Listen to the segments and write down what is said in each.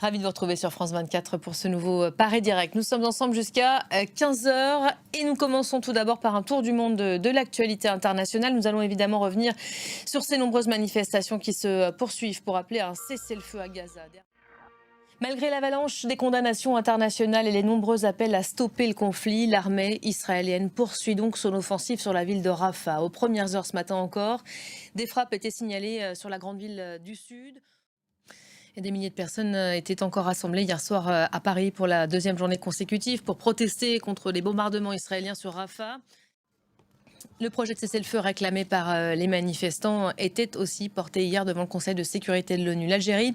Ravi de vous retrouver sur France 24 pour ce nouveau Paris Direct. Nous sommes ensemble jusqu'à 15 heures et nous commençons tout d'abord par un tour du monde de l'actualité internationale. Nous allons évidemment revenir sur ces nombreuses manifestations qui se poursuivent pour appeler à un cessez-le-feu à Gaza. Malgré l'avalanche des condamnations internationales et les nombreux appels à stopper le conflit, l'armée israélienne poursuit donc son offensive sur la ville de Rafah. Aux premières heures ce matin encore, des frappes étaient signalées sur la grande ville du Sud. Et des milliers de personnes étaient encore rassemblées hier soir à Paris pour la deuxième journée consécutive pour protester contre les bombardements israéliens sur Rafah. Le projet de cessez-le-feu réclamé par les manifestants était aussi porté hier devant le Conseil de sécurité de l'ONU. L'Algérie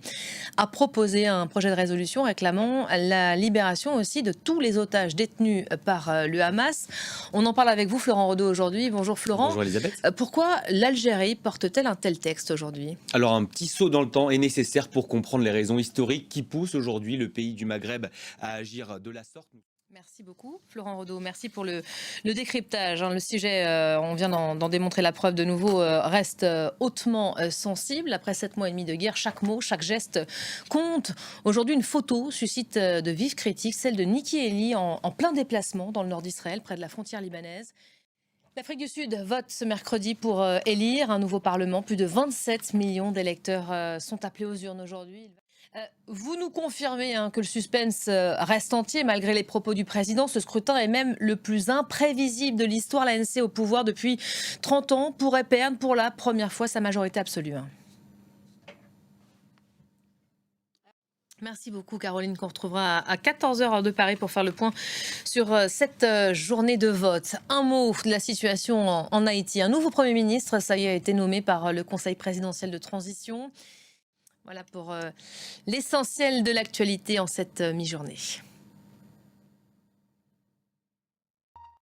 a proposé un projet de résolution réclamant la libération aussi de tous les otages détenus par le Hamas. On en parle avec vous, Florent Rodeau, aujourd'hui. Bonjour Florent. Bonjour Elisabeth. Pourquoi l'Algérie porte-t-elle un tel texte aujourd'hui ? Alors un petit saut dans le temps est nécessaire pour comprendre les raisons historiques qui poussent aujourd'hui le pays du Maghreb à agir de la sorte. Merci beaucoup, Florent Rodeau. Merci pour le décryptage. Le sujet, on vient d'en démontrer la preuve de nouveau, reste hautement sensible. Après 7 mois et demi de guerre, chaque mot, chaque geste compte. Aujourd'hui, une photo suscite de vives critiques, celle de Nikki Haley en plein déplacement dans le nord d'Israël, près de la frontière libanaise. L'Afrique du Sud vote ce mercredi pour élire un nouveau Parlement. Plus de 27 millions d'électeurs sont appelés aux urnes aujourd'hui. Vous nous confirmez que le suspense reste entier malgré les propos du président. Ce scrutin est même le plus imprévisible de l'histoire. L'ANC au pouvoir depuis 30 ans pourrait perdre pour la première fois sa majorité absolue. Merci beaucoup Caroline, qu'on retrouvera à 14 heures de Paris pour faire le point sur cette journée de vote. Un mot de la situation en Haïti. Un nouveau Premier ministre, ça y est, a été nommé par le Conseil présidentiel de transition. Voilà pour l'essentiel de l'actualité en cette mi-journée.